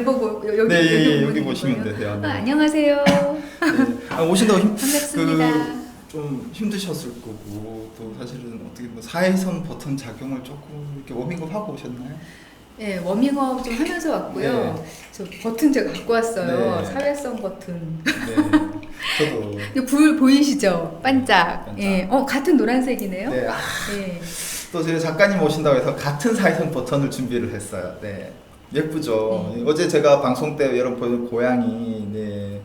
저를 보고 여기 네, 여기, 여기 보시면 되세요. 네. 안녕하세요. 네. 오신다고 반갑습니다. 좀 힘드셨을 거고 또 사실은 어떻게 뭐 사회성 버튼 작용을 조금 이렇게 워밍업 하고 오셨나요? 네, 워밍업 좀 하면서 왔고요. 네. 저 버튼 제가 갖고 왔어요. 네. 사회성 버튼. 네, 저도. 이거 불 보이시죠? 반짝. 반짝. 예, 같은 노란색이네요. 네, 네. 또 저희 작가님 오신다고 해서 같은 사회성 버튼을 준비를 했어요. 네, 예쁘죠. 어제 제가 방송 때 여러분 보는 고양이, 네.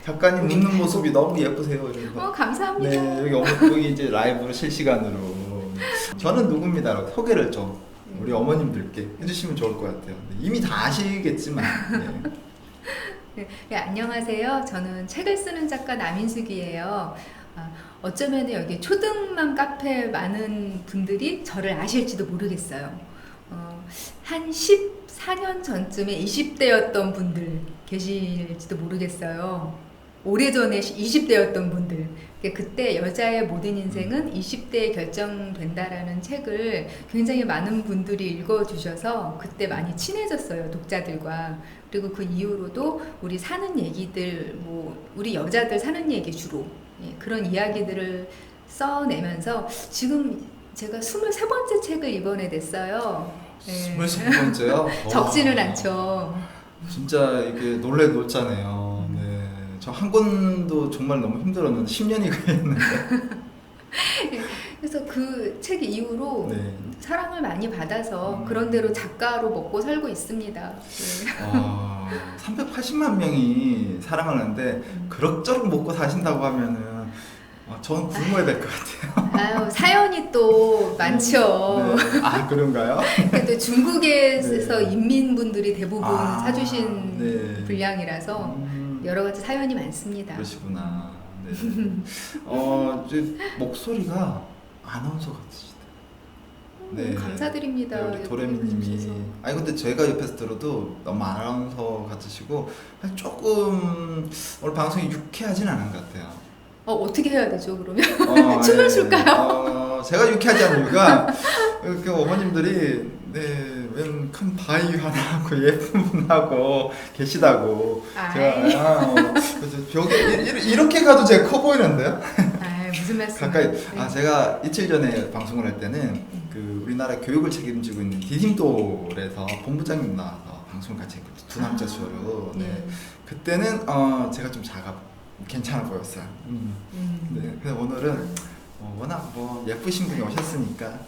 작가님 웃는 모습이 너무 예쁘세요. 이러면서. 감사합니다. 네, 여기 이제 라이브로 실시간으로. 저는 누굽니다. 소개를 좀 우리 어머님들께 해주시면 좋을 것 같아요. 이미 다 아시겠지만. 네. 네, 안녕하세요. 저는 책을 쓰는 작가 남인숙이에요. 어쩌면 여기 초등만 카페 많은 분들이 저를 아실지도 모르겠어요. 한 14년 전쯤에 20대였던 분들 계실지도 모르겠어요. 오래전에 20대였던 분들. 그때 여자의 모든 인생은 20대에 결정된다라는 책을 굉장히 많은 분들이 읽어주셔서 그때 많이 친해졌어요, 독자들과. 그리고 그 이후로도 우리 사는 얘기들, 우리 여자들 사는 얘기 주로 그런 이야기들을 써내면서 지금 제가 23번째 책을 이번에 냈어요. 23번째요? 적지는 않죠. 진짜 이게 놀잖아요. 네. 저 한 권도 정말 너무 힘들었는데 10년이 걸렸는데. 그래서 그 책 이후로 네. 사랑을 많이 받아서 그런 대로 작가로 먹고 살고 있습니다. 네. 380만 명이 사랑을 하는데 그럭저럭 먹고 사신다고 하면은 저는 굶어야 될 것 같아요. 사연이 또 많죠. 네. 그런가요? 또 중국에서 네. 인민분들이 대부분 사주신 네. 분량이라서 여러 가지 사연이 많습니다. 그러시구나. 네. 이제 목소리가 아나운서 같으시다. 네. 감사드립니다. 네, 우리 도레미님이. 근데 제가 옆에서 들어도 너무 아나운서 같으시고 조금 오늘 방송이 유쾌하진 않은 것 같아요. 어떻게 해야 되죠, 그러면? 춤을 출까요? 제가 유쾌하지 않은 이유가 이렇게 어머님들이 웬 큰 바위 하나하고 예쁜 분하고 계시다고. 제가 그래서 벽에 이렇게 가도 제가 커 보이는데요? 무슨 말씀? 가까이. 제가 이틀 전에 방송을 할 때는 그 우리나라 교육을 책임지고 있는 디딤돌에서 본부장님 나와서 방송을 같이 했거든요. 두 남자 수어로. 네. 그때는 제가 좀 괜찮아 보였어요. 네. 근데 오늘은 워낙 예쁘신 분이 오셨으니까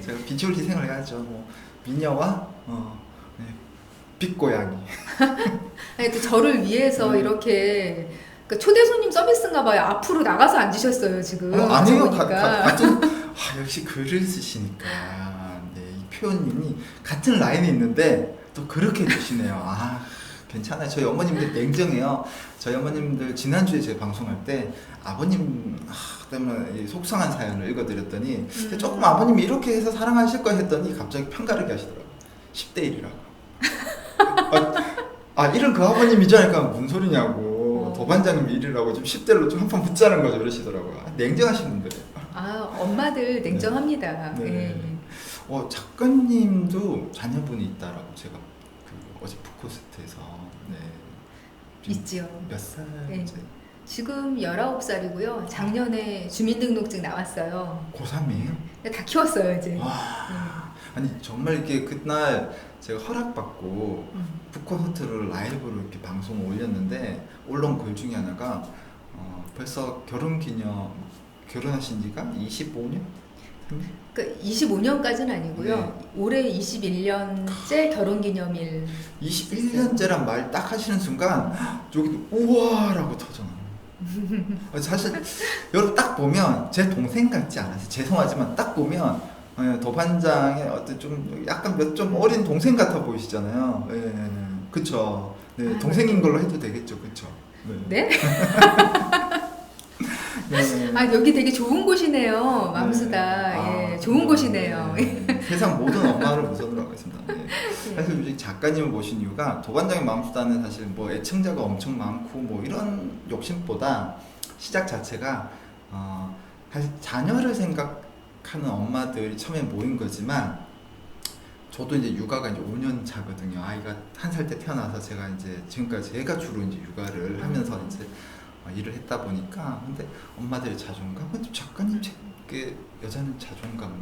제가 비주얼 희생을 해야죠. 미녀와 빛고양이. 또 저를 위해서 이렇게 초대 손님 서비스인가 봐요. 앞으로 나가서 앉으셨어요 지금. 아니요. 역시 글을 쓰시니까 이 표현이 같은 라인에 있는데 또 그렇게 해주시네요. 괜찮아요. 저희 어머님들 냉정해요. 저희 어머님들 지난주에 제가 방송할 때 아버님 때문에 속상한 사연을 읽어드렸더니 조금 아버님이 이렇게 해서 사랑하실 거 했더니 갑자기 편가르기 하시더라고요. 10대 1이라고. 이런 그 아버님이죠. 그러니까 무슨 소리냐고. 도반장님이 이리라고 좀 10대로 좀 한판 붙자는 거죠. 이러시더라고요. 냉정하신 분들이에요. 엄마들 냉정합니다. 네. 작가님도 자녀분이 있다라고 제가 어제 푸코스트에서 있지요. 몇 살? 지금 19살이고요. 작년에 주민등록증 나왔어요. 고3이에요? 다 키웠어요 이제. 아니 정말 이렇게 그날 제가 허락받고 푸코스트를 라이브로 이렇게 방송을 올렸는데 올라온 글 중에 하나가 벌써 결혼하신 지가 25년? 그러니까 25년까지는 아니고요. 올해 21년째 결혼기념일. 21년째란 말 딱 하시는 순간 여기도 우와라고 터져나와요. 사실 여러분 딱 보면 제 동생 같지 않아서 죄송하지만 딱 보면 도반장의 어떤 좀 약간 좀 어린 동생 같아 보이시잖아요. 그쵸. 동생인 걸로 해도 되겠죠. 그쵸. 네? 여기 되게 좋은 곳이네요. 맘수다. 좋은 곳이네요. 세상 모든 엄마를 우선으로 하겠습니다. 사실 요즘 작가님을 모신 이유가 도반장의 맘수다는 사실 애청자가 엄청 많고 이런 욕심보다 시작 자체가 사실 자녀를 생각하는 엄마들이 처음에 모인 거지만 저도 이제 육아가 이제 5년 차거든요. 아이가 1살 때 태어나서 제가 이제 지금까지 제가 주로 이제 육아를 하면서 이제 일을 했다 보니까 근데 엄마들의 자존감, 근데 작가님 책에 여자는 자존감,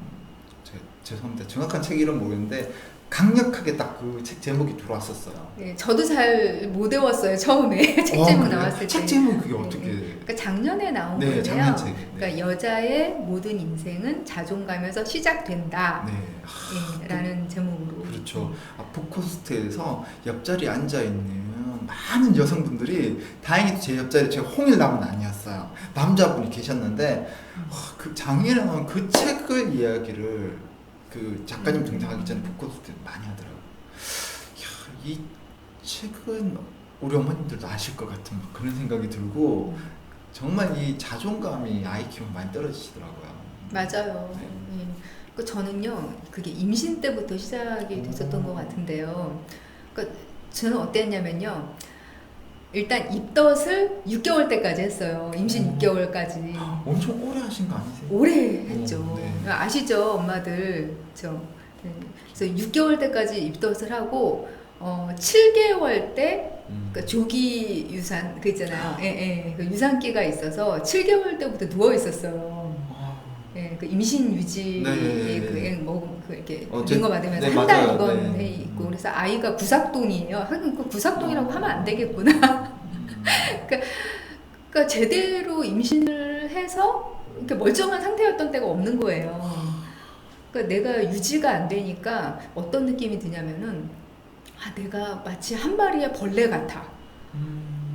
죄송합니다. 정확한 책 이름 모르는데 강력하게 딱 그 책 제목이 들어왔었어요. 네, 저도 잘 못 외웠어요 처음에 책 제목 그래요? 나왔을 때. 책 제목이 그게 네, 어떻게? 네. 그러니까 작년에 나온 네, 거예요. 작년 책. 네. 그러니까 여자의 모든 인생은 자존감에서 시작된다. 네. 네, 라는 제목으로. 그렇죠. 푸드코스트에서 옆자리에 앉아 있는 많은 여성분들이 다행히 제 옆자리 제가 홍일남은 아니었어요. 남자분이 계셨는데 그 장애를 나온 그 책을 이야기를 그 작가님 등장하기 전에 푸드코스트 많이 하더라고요. 이야, 이 책은 우리 어머님들도 아실 것 같은 막 그런 생각이 들고 정말 이 자존감이 아이 키우면 많이 떨어지시더라고요. 맞아요. 네. 네. 그 저는요 그게 임신 때부터 시작이 됐었던 것 같은데요. 그러니까 저는 어땠냐면요. 일단 입덧을 6개월 때까지 했어요. 임신 6개월까지. 엄청 오래 하신 거 아니세요? 오래 했죠. 네. 아시죠, 엄마들. 그렇죠. 네. 그래서 6개월 때까지 입덧을 하고 7개월 때 그러니까 조기 유산 그 있잖아요. 예, 예. 그 유산기가 있어서 7개월 때부터 누워 있었어요. 예, 그 임신 유지 네. 그 이렇게 어째- 인거 받으면서 네, 한 달 맞아요. 입원해 네. 있고 그래서 아이가 구삭동이에요. 하긴 그 구삭동이라고 하면 안 되겠구나. 그러니까 제대로 임신을 해서 이렇게 멀쩡한 상태였던 때가 없는 거예요. 그러니까 내가 유지가 안 되니까 어떤 느낌이 드냐면은 내가 마치 한 마리의 벌레 같아.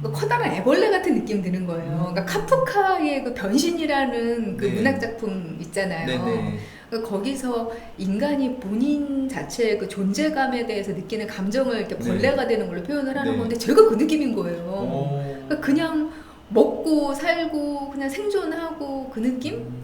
그러니까 커다란 애벌레 같은 느낌 드는 거예요. 그러니까 카프카의 그 변신이라는 그 네. 문학 작품 있잖아요. 네네. 그러니까 거기서 인간이 본인 자체의 그 존재감에 대해서 느끼는 감정을 이렇게 네. 벌레가 되는 걸로 표현을 하는 네. 건데 제가 그 느낌인 거예요. 오. 그러니까 그냥 먹고 살고 그냥 생존하고 그 느낌?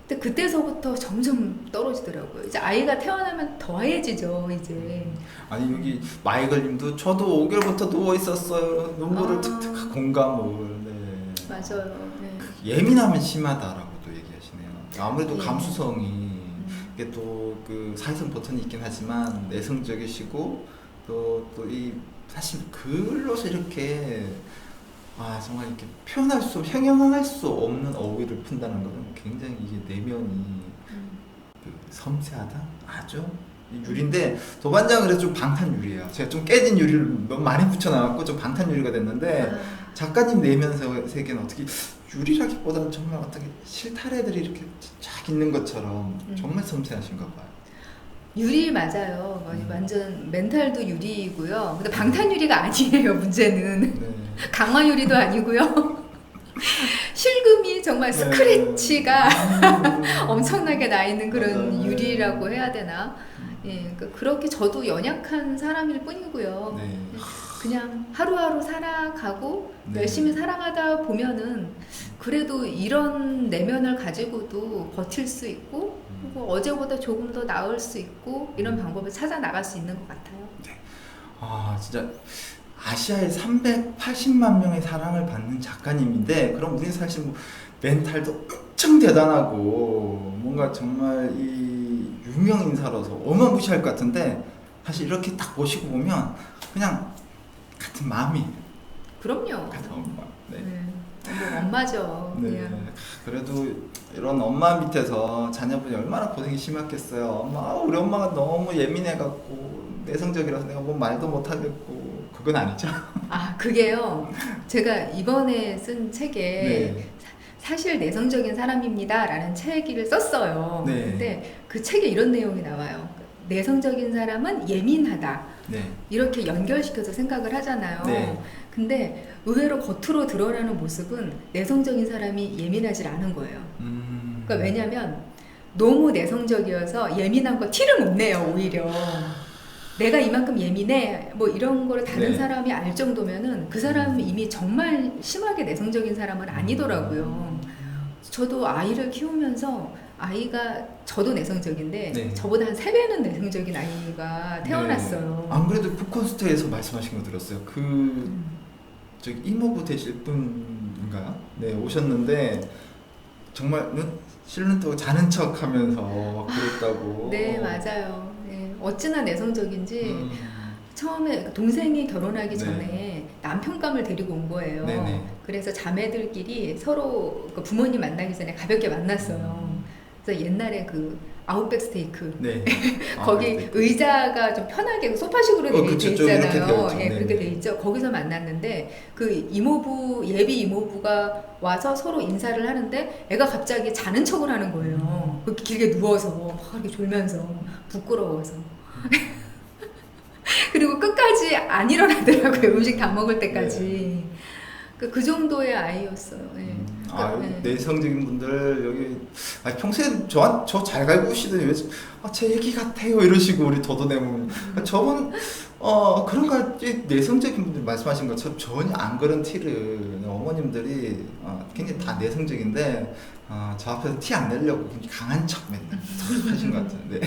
근데 그때서부터 점점 떨어지더라고요. 이제 아이가 태어나면 더해지죠, 이제. 아니 여기 마이걸님도 저도 5개월부터 누워 있었어요. 눈물을 틱틱 공감을. 네. 맞아요. 네. 예민하면 심하다라고도 얘기하시네요. 아무래도 예. 감수성이 이게 또 그 사회성 버튼이 있긴 하지만 내성적이시고 또 이 사실 글로서 이렇게 정말 이렇게 표현할 수, 형용할 수 없는 어휘를 푼다는 것은 굉장히 이게 내면이 그 섬세하다? 아주 이 유리인데 도반장은 그래서 좀 방탄 유리예요. 제가 좀 깨진 유리를 너무 많이 붙여놔갖고 좀 방탄 유리가 됐는데 작가님 내면 세계는 어떻게 유리라기보다는 정말 어떻게 실타래들이 이렇게 쫙 있는 것처럼 정말 섬세하신가 봐요. 유리 맞아요. 완전 멘탈도 유리이고요. 근데 방탄 유리가 아니에요, 문제는. 네. 강화 유리도 아니고요. 실금이 정말 네. 스크래치가 엄청나게 나 있는 그런 맞아요. 유리라고 해야 되나? 예, 그러니까 그렇게 저도 연약한 사람일 뿐이고요. 네. 그냥 하루하루 살아가고 네. 열심히 살아가다 보면은 그래도 이런 내면을 가지고도 버틸 수 있고 그리고 어제보다 조금 더 나을 수 있고 이런 방법을 찾아 나갈 수 있는 것 같아요. 진짜 아시아에 380만 명의 사랑을 받는 작가님인데 그럼 우리 사실 뭐 멘탈도 엄청 대단하고 뭔가 정말 이 유명 인사로서 어마무시할 것 같은데 사실 이렇게 딱 보시고 보면 그냥 같은 마음이에요. 그럼요. 같은 엄마. 네. 뭐 엄마죠. 네. 그냥. 그래도 이런 엄마 밑에서 자녀분이 얼마나 고생이 심했겠어요. 우리 엄마가 너무 예민해갖고 내성적이라서 내가 뭐 말도 못하겠고 그건 아니죠. 그게요. 제가 이번에 쓴 책에 네. 사실 내성적인 사람입니다라는 책을 썼어요. 네. 근데 그 책에 이런 내용이 나와요. 내성적인 사람은 예민하다. 네. 이렇게 연결시켜서 생각을 하잖아요. 네. 근데 의외로 겉으로 드러나는 모습은 내성적인 사람이 예민하지 않은 거예요. 그러니까 왜냐면 너무 내성적이어서 예민한 거 티를 못 내요, 오히려. 내가 이만큼 예민해 뭐 이런 거를 다른 네. 사람이 알 정도면은 그 사람은 이미 정말 심하게 내성적인 사람은 아니더라고요. 저도 아이를 키우면서 아이가 저도 내성적인데 네. 저보다 한 3배는 내성적인 아이가 태어났어요. 네. 안 그래도 푸콘스트에서 말씀하신 거 들었어요. 저기 이모부 되실 분인가요? 네, 오셨는데 정말 실눈 뜨고 자는 척 하면서 그랬다고. 네, 맞아요. 네. 어찌나 내성적인지 처음에 동생이 결혼하기 네. 전에 남편감을 데리고 온 거예요. 네네. 그래서 자매들끼리 서로 그 부모님 만나기 전에 가볍게 만났어요. 그래서 옛날에 그 아웃백 스테이크 네. 거기 네. 의자가 좀 편하게 소파식으로 돼 그쵸, 좀 이렇게 있잖아요. 되어 있죠. 예, 네. 그렇게 돼 있죠. 거기서 만났는데 그 이모부 예비 이모부가 와서 서로 인사를 하는데 애가 갑자기 자는 척을 하는 거예요. 그렇게 길게 누워서 막 이렇게 졸면서 부끄러워서. 그리고 끝까지 안 일어나더라고요. 음식 다 먹을 때까지. 그 정도의 아이였어요. 예. 네. 내성적인 분들 여기 평소에 저 잘 갈고 오시더니 왜 제 얘기 같아요 이러시고 우리 도도내면 저분 그런가 내성적인 분들 말씀하신 것처럼 전혀 안 그런 티를 어머님들이 굉장히 다 내성적인데 저 앞에서 티 안 내려고 굉장히 강한 척 맨날 하신 것 같은데.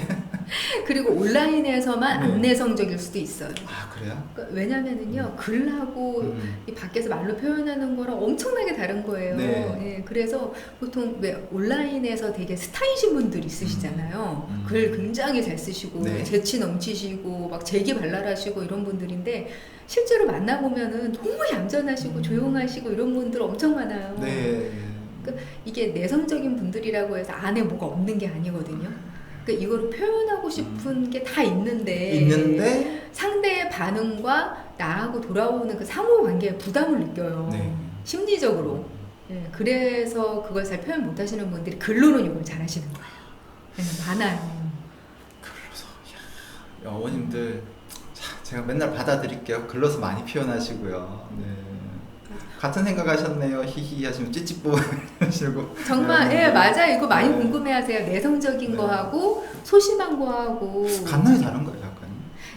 그리고 온라인에서만 네. 안 내성적일 수도 있어요. 아 그래요? 그러니까 왜냐면은요 글하고 이 밖에서 말로 표현하는 거랑 엄청나게 다른 거예요. 네. 예, 그래서 보통 왜 온라인에서 되게 스타이신 분들 있으시잖아요. 글 굉장히 잘 쓰시고 네. 재치 넘치시고 막 재기발랄하시고 이런 분들인데 실제로 만나보면은 너무 얌전하시고 조용하시고 이런 분들 엄청 많아요. 네. 그러니까 이게 내성적인 분들이라고 해서 안에 뭐가 없는 게 아니거든요. 그러니까 이걸 표현하고 싶은 게 다 있는데 상대의 반응과 나하고 돌아오는 그 상호관계에 부담을 느껴요. 네. 심리적으로. 예, 그래서 그걸 잘 표현 못 하시는 분들이 글로는 이걸 잘 하시는 거예요. 예, 많아요. 글로서 어머님들 제가 맨날 받아드릴게요. 글로서 많이 표현하시고요. 네. 같은 생각하셨네요. 히히 하시면 찌찌뿌 하시고 정말 예 맞아요. 이거 많이 네. 궁금해하세요. 내성적인 네. 거하고 소심한 거하고 간단히 다른 거예요, 약간.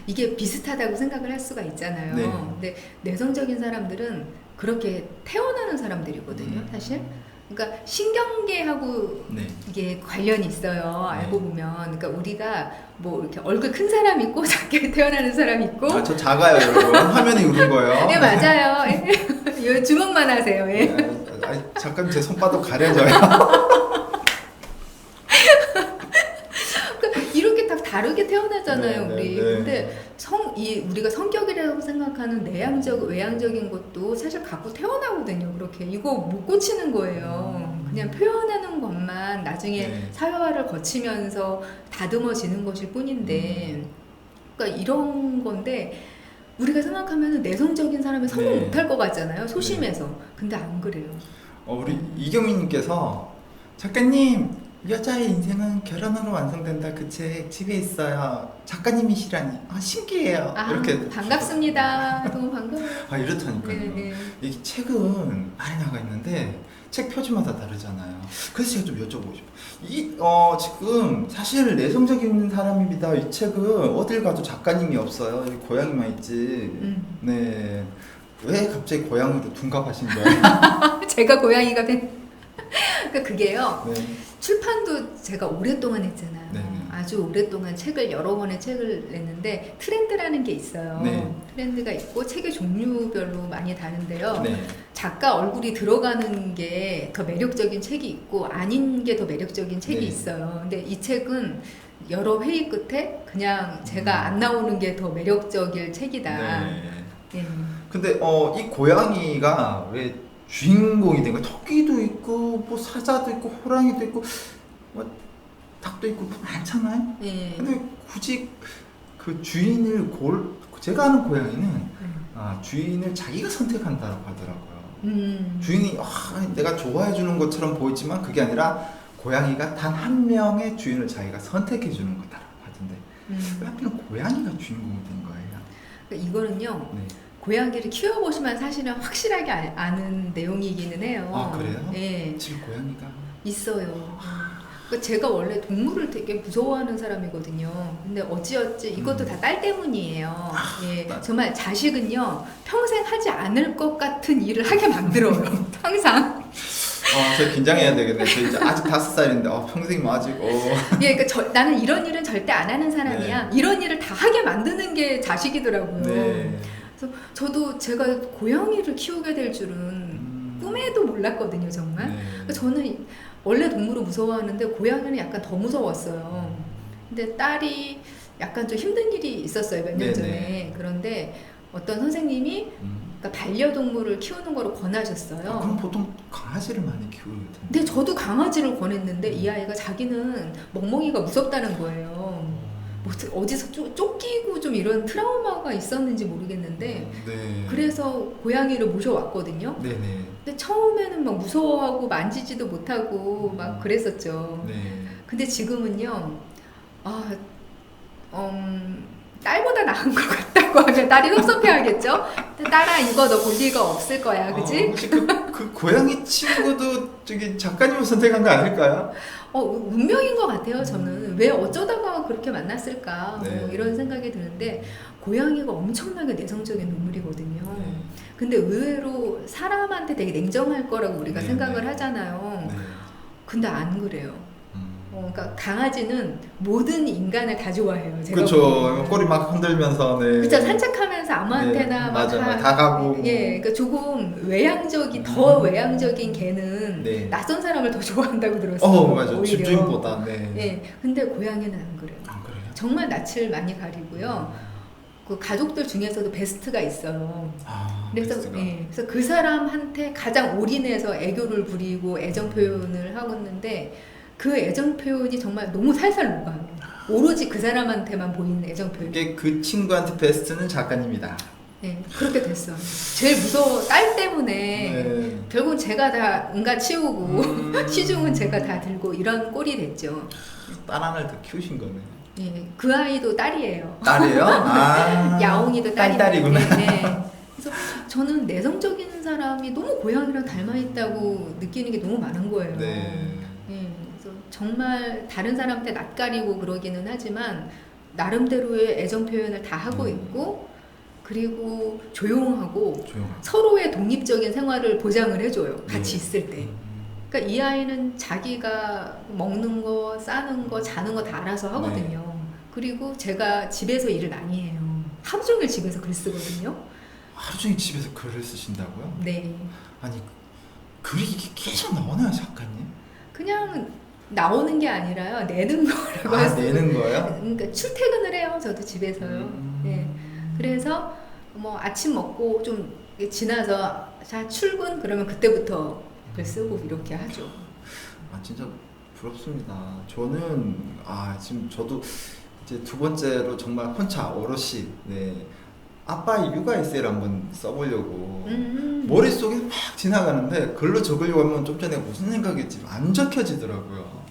이게 비슷하다고 생각을 할 수가 있잖아요. 네. 근데 내성적인 사람들은 그렇게 태어나는 사람들이거든요, 사실. 그러니까 신경계하고 네. 이게 관련이 있어요. 네. 알고 보면. 그러니까 우리가 뭐 이렇게 얼굴 큰 사람 있고 작게 태어나는 사람 있고. 저 작아요, 여러분. 화면이 우는 거예요. 네 맞아요. 요 주먹만 하세요. 예. 잠깐 제 손바닥 가려져요. 그러니까 이렇게 다 다르게 태어나잖아요, 네, 우리. 네, 네. 근데 우리가 성격이라고 생각하는 내향적, 외향적인 것도 사실 갖고 태어나거든요. 그렇게 이거 못 고치는 거예요. 그냥 표현하는 것만 나중에 네. 사회화를 거치면서 다듬어지는 것일 뿐인데, 그러니까 이런 건데 우리가 생각하면 내성적인 사람은 성공 네. 못할 것 같잖아요. 소심해서. 근데 안 그래요. 우리 이경민님께서 작가님 여자의 인생은 결혼으로 완성된다 그 책 집에 있어요. 작가님이시라니 신기해요. 이렇게 반갑습니다. 너무 반가워요. 이렇다니까요. 네네. 이 책은 많이 나가 있는데 책 표지마다 다르잖아요. 그래서 제가 좀 여쭤보고 싶어요. 지금 사실 내성적인 사람입니다. 이 책은 어딜 가도 작가님이 없어요. 여기 고양이만 있지. 네. 왜 갑자기 고양이로 둔갑하신 거예요? 제가 고양이가 된. 그러니까 그게요. 네. 출판도 제가 오랫동안 했잖아요. 네네. 아주 오랫동안 여러 권의 책을 냈는데 트렌드라는 게 있어요. 네. 트렌드가 있고 책의 종류별로 많이 다른데요. 네. 작가 얼굴이 들어가는 게 더 매력적인 책이 있고 아닌 게 더 매력적인 책이 네. 있어요. 근데 이 책은 여러 회의 끝에 그냥 제가 안 나오는 게 더 매력적일 책이다. 네. 예. 근데 이 고양이가 왜 주인공이 된 거야? 토끼도 있고 뭐 사자도 있고 호랑이도 있고 뭐 닭도 있고 뭐 많잖아요. 예. 근데 굳이 그 주인을 제가 아는 고양이는 주인을 자기가 선택한다고 하더라고요. 주인이 내가 좋아해 주는 것처럼 보이지만 그게 아니라 고양이가 단 한 명의 주인을 자기가 선택해 주는 거다라고 하던데 왜 하필은 고양이가 주인공이 된 거예요? 그러니까 이거는요. 네. 고양이를 키워보시면 사실은 확실하게 아는 내용이기는 해요. 아 그래요? 예, 집에 고양이가 있어요. 그러니까 제가 원래 동물을 되게 무서워하는 사람이거든요. 근데 어찌어찌 이것도 다 딸 때문이에요. 예, 정말 자식은요 평생 하지 않을 것 같은 일을 하게 만들어요. 항상. 저 긴장해야 되겠네. 저 이제 아직 5살인데 평생 아직 예, 그러니까 나는 이런 일은 절대 안 하는 사람이야. 네. 이런 일을 다 하게 만드는 게 자식이더라고요. 네. 그래서 저도 제가 고양이를 키우게 될 줄은 꿈에도 몰랐거든요, 정말. 네. 그러니까 저는 원래 동물을 무서워하는데 고양이는 약간 더 무서웠어요. 근데 딸이 약간 좀 힘든 일이 있었어요, 몇 년 네네. 전에. 그런데 어떤 선생님이 그러니까 반려동물을 키우는 거를 권하셨어요. 그럼 보통 강아지를 많이 키울 텐데. 근데 저도 강아지를 권했는데 이 아이가 자기는 멍멍이가 무섭다는 거예요. 뭐 어디서 쫓기고 좀 이런 트라우마가 있었는지 모르겠는데 네. 그래서 고양이를 모셔왔거든요. 네네. 근데 처음에는 막 무서워하고 만지지도 못하고 막 그랬었죠. 네. 근데 지금은요, 아, 딸보다 나은 것 같다고 하면 딸이 섭섭해하겠죠? 딸아, 이거 너 볼 리가 없을 거야, 그지? 혹시 그 고양이 친구도 저기 작가님을 선택한 거 아닐까요? 운명인 것 같아요, 저는. 왜 어쩌다가 그렇게 만났을까? 네. 뭐 이런 생각이 드는데, 고양이가 엄청나게 내성적인 동물이거든요. 네. 근데 의외로 사람한테 되게 냉정할 거라고 우리가 네, 생각을 네. 하잖아요. 네. 근데 안 그래요. 음. 그러니까 강아지는 모든 인간을 다 좋아해요. 제가 그렇죠. 보기에는. 꼬리 막 흔들면서 네. 그쵸, 산책하면서 아무한테나 네, 막 맞아요. 다 가고. 예, 그러니까 조금 더 외향적인 개는 네. 낯선 사람을 더 좋아한다고 들었어요. 맞아. 오히려. 집주인보다. 네. 예, 근데 고양이는 안 그래요. 아, 그래요? 정말 낯을 많이 가리고요. 그 가족들 중에서도 베스트가 있어요. 그래서 베스트가. 예, 그래서 그 사람한테 가장 올인해서 애교를 부리고 애정 표현을 하고 있는데 그 애정 표현이 정말 너무 살살 녹아요. 오로지 그 사람한테만 보이는 애정 표현. 이게 그 친구한테 베스트는 작가님이다. 네, 그렇게 됐어요. 제일 무서워, 딸 때문에. 네. 결국은 제가 다 응가 치우고, 시중은 제가 다 들고, 이런 꼴이 됐죠. 딸 하나를 더 키우신 거네. 예, 그 아이도 딸이에요. 딸이에요? 아. 야옹이도 딸이구나. 네. 그래서 저는 내성적인 사람이 너무 고양이랑 닮아있다고 느끼는 게 너무 많은 거예요. 네. 예, 그래서 정말 다른 사람한테 낯가리고 그러기는 하지만, 나름대로의 애정 표현을 다 하고 있고, 그리고 조용하고 서로의 독립적인 생활을 보장을 해줘요. 같이 있을 때. 그러니까 이 아이는 자기가 먹는 거, 싸는 거, 자는 거 다 알아서 하거든요. 그리고 제가 집에서 일을 많이 해요. 하루 종일 집에서 글 쓰거든요. 하루 종일 집에서 글을 쓰신다고요? 네. 아니 글이 이게 계속 나오나요, 작가님? 그냥 나오는 게 아니라요. 내는 거라고 할 수. 내는 거예요? 그러니까 출퇴근을 해요. 저도 집에서요. 네. 그래서 뭐 아침 먹고 좀 지나서 자 출근 그러면 그때부터 글 쓰고 이렇게 하죠. 진짜 부럽습니다. 저는 지금 저도 이제 두 번째로 정말 혼자 오롯이 아빠의 육아 에세이를 한번 써보려고 머릿속에 막 지나가는데 글로 적으려고 하면 좀 전에 무슨 생각했지 안 적혀지더라고요.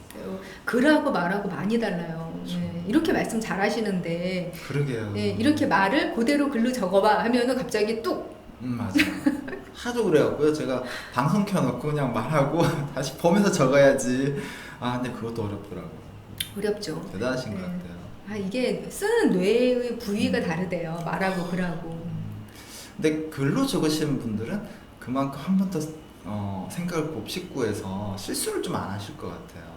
글하고 말하고 많이 달라요. 네, 이렇게 말씀 잘 하시는데 그러게요. 네, 이렇게 말을 그대로 글로 적어봐 하면은 갑자기 뚝 맞아. 하도 그래갖고요. 제가 방송 켜놓고 그냥 말하고 다시 보면서 적어야지. 근데 그것도 어렵더라고요. 어렵죠. 대단하신 것 같아요. 이게 쓰는 뇌의 부위가 다르대요. 말하고 글하고. 근데 글로 적으시는 분들은 그만큼 한 번 더 생각을 곱씹고 해서 실수를 좀 안 하실 것 같아요.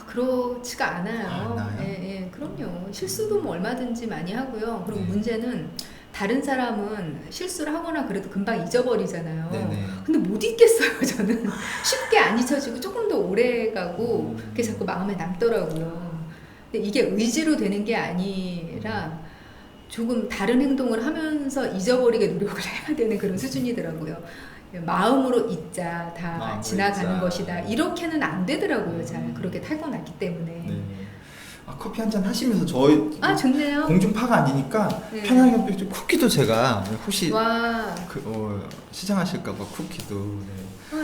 그렇지가 않아요. 않아요? 예, 그럼요. 실수도 뭐 얼마든지 많이 하고요. 그리고 네. 문제는 다른 사람은 실수를 하거나 그래도 금방 잊어버리잖아요. 네네. 근데 못 잊겠어요, 저는. 쉽게 안 잊혀지고 조금 더 오래 가고 그게 자꾸 마음에 남더라고요. 근데 이게 의지로 되는 게 아니라 조금 다른 행동을 하면서 잊어버리게 노력을 해야 되는 그런 수준이더라고요. 마음으로 잊자, 다 마음으로 지나가는 잊자. 것이다. 이렇게는 안 되더라고요. 잘 그렇게 타고났기 때문에. 네. 커피 한 잔 하시면서 저희 좋네요. 공중파가 아니니까 네. 편하게 좀 쿠키도 제가 혹시 와, 시장하실까봐 쿠키도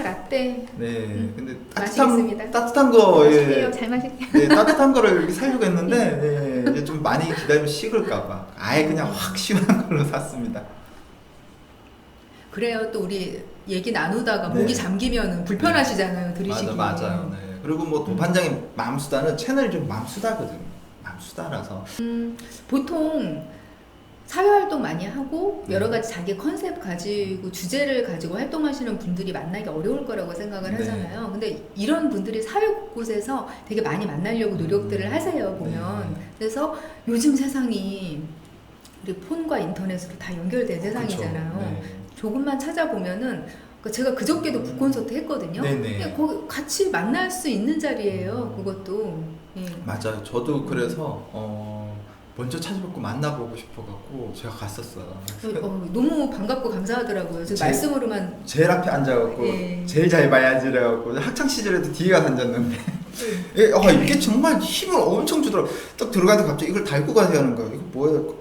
라떼. 근데 마시겠습니다. 따뜻한 거 마실게요. 잘 마실게요. 따뜻한 거를 이렇게 사려고 했는데 이제 좀 많이 기다리면 식을까봐 아예 그냥 확 시원한 걸로 샀습니다. 그래요. 또 우리 얘기 나누다가 네. 목이 잠기면 불편하시잖아요. 들으시기. 맞아요. 네. 그리고 뭐 도반장의 맘수다는 채널이 좀 맘수다거든요. 맘수다라서 보통 사회활동 많이 하고 네. 여러 가지 자기 컨셉 가지고 주제를 가지고 활동하시는 분들이 만나기 어려울 거라고 생각을 네. 하잖아요. 근데 이런 분들이 사회 곳곳에서 되게 많이 만나려고 노력들을 하세요, 보면. 네. 그래서 요즘 세상이 우리 폰과 인터넷으로 다 연결된 세상이잖아요. 네. 조금만 찾아보면은 제가 그저께도 북콘서트 했거든요. 네네. 근데 거기 같이 만날 수 있는 자리예요. 그것도. 예. 맞아요. 저도 그래서 먼저 찾아뵙고 만나보고 싶어갖고 제가 갔었어요. 너무 반갑고 감사하더라고요. 저 말씀으로만. 제일 앞에 앉아갖고 예. 제일 잘 봐야지 그래갖고 학창 시절에도 뒤에 가서 앉았는데 이게 정말 힘을 엄청 주더라고요. 딱 들어가서 갑자기 이걸 달고 가세요 하는 거예요. 이거 뭐예요?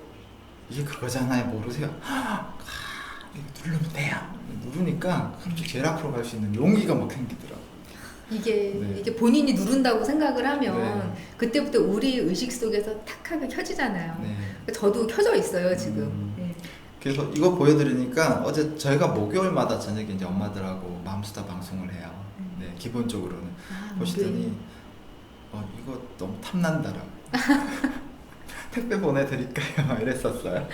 이게 그거잖아요. 모르세요? 이거 누르면 돼요. 누르니까 갑자기 제일 앞으로 갈 수 있는 용기가 막 생기더라고요. 이게 본인이 누른다고 생각을 하면 네. 그때부터 우리 의식 속에서 탁하게 켜지잖아요. 네. 저도 켜져 있어요 지금. 네. 그래서 이거 보여드리니까 어제 저희가 목요일마다 저녁에 이제 엄마들하고 마음수다 방송을 해요. 네, 기본적으로는 보시더니 이거 너무 탐난다라고. 택배 보내드릴까요? 이랬었어요.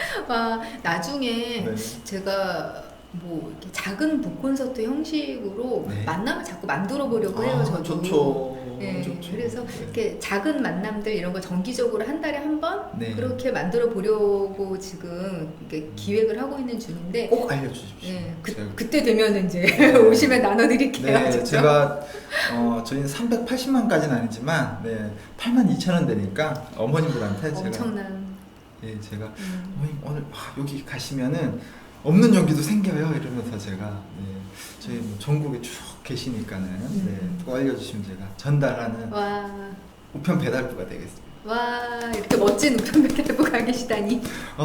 나중에 네. 제가 뭐 이렇게 작은 북콘서트 형식으로 네. 만남을 자꾸 만들어 보려고 해요. 저도. 좋죠. 네, 좋죠. 그래서 네. 이렇게 작은 만남들 이런 거 정기적으로 한 달에 한 번 네. 그렇게 만들어 보려고 지금 이렇게 기획을 하고 있는 중인데 꼭 알려주십시오. 네, 제가- 그때 되면 이제 네. 오시면 나눠드릴게요. 네, 진짜. 제가 저희는 380만까지는 아니지만 82,000원 되니까 어머님들한테 엄청난. 제가 어머님 오늘 여기 가시면은 없는 용기도 생겨요 이러면서 제가 저희 뭐 전국에 쭉 계시니까는 꼭 알려주시면 제가 전달하는 와, 우편 배달부가 되겠습니다. 이렇게 멋진 우편 배달부가 계시다니.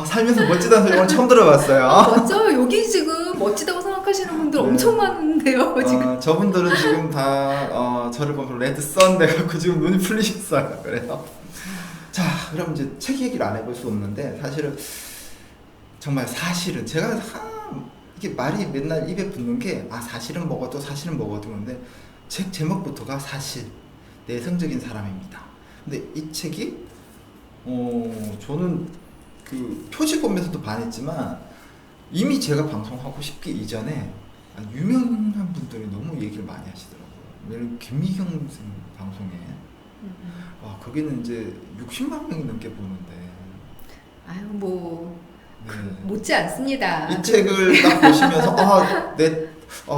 살면서 멋지다는 소리 오늘 처음 들어봤어요. 멋져. 여기 지금 멋지다고 생각하시는 분들 네. 엄청 많은데요 지금. 저분들은 지금 다 저를 보면 레드썬 돼갖고 지금 눈이 풀리셨어요. 그래서 자, 그럼 이제 책 얘기를 안 해볼 수 없는데 사실은 제가 이게 말이 맨날 입에 붙는 게 사실은 먹어도 그런데 책 제목부터가 사실 내성적인 사람입니다. 근데 이 책이 저는 그 표지 보면서도 반했지만 이미 제가 방송하고 싶기 이전에 유명한 분들이 너무 얘기를 많이 하시더라고요. 예를 들어 김미경 선생 방송에 거기는 이제 60만 명이 넘게 보는데 아유 뭐 네. 못지 않습니다. 이 책을 딱 보시면서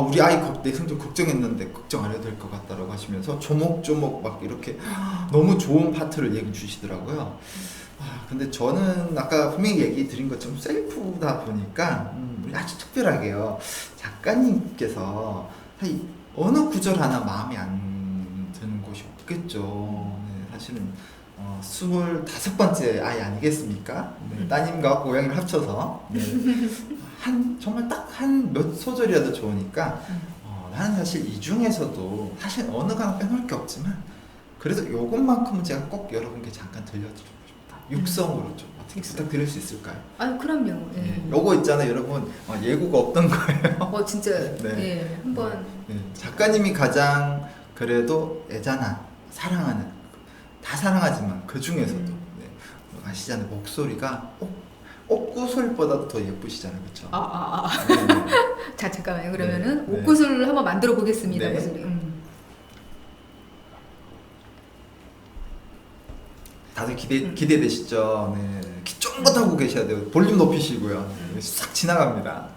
우리 아이 내성적 걱정했는데 걱정 안 해도 될 것 같다라고 하시면서 조목조목 막 이렇게 너무 좋은 파트를 얘기 주시더라고요. 근데 저는 아까 분명히 얘기 드린 것처럼 셀프다 보니까 우리 아주 특별하게요. 작가님께서 어느 구절 하나 마음에 안 드는 곳이 없겠죠. 사실은 25번째 아이 아니겠습니까? 따님과 고양이를 합쳐서 정말 딱 한 몇 소절이라도 좋으니까 나는 사실 이 중에서도 사실 어느 하나 빼놓을 게 없지만 그래도 요것만큼은 제가 꼭 여러분께 잠깐 들려드리고 싶다. 육성으로 좀 어떻게 부탁드릴 수 있을까요? 그럼요. 요거 있잖아요 여러분, 예고가 없던 거예요. 진짜 네. 한번 작가님이 가장 그래도 애잔한 사랑하는, 다 사랑하지만 그 중에서도 아시잖아요, 목소리가 옥구슬보다도 더 예쁘시잖아요, 그렇죠? 자, 잠깐만요. 그러면은 네. 옥구슬을 한번 만들어 보겠습니다. 네. 목소리. 다들 기대되시죠? 네. 키 쫑긋하고 계셔야 돼요. 볼륨 높이시고요. 싹 지나갑니다.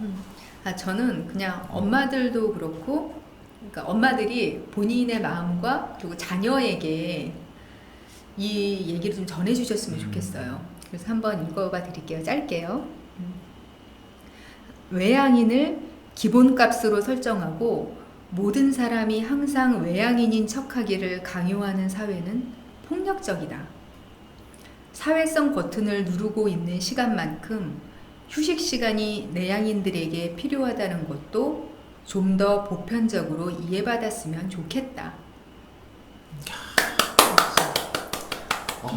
저는 그냥 엄마들도 그렇고, 그러니까 엄마들이 본인의 마음과 그리고 자녀에게 이 얘기를 좀 전해주셨으면 좋겠어요. 그래서 한번 읽어봐 드릴게요. 짧게요. 외향인을 기본값으로 설정하고 모든 사람이 항상 외향인인 척하기를 강요하는 사회는 폭력적이다. 사회성 버튼을 누르고 있는 시간만큼 휴식 시간이 내향인들에게 필요하다는 것도 좀 더 보편적으로 이해받았으면 좋겠다.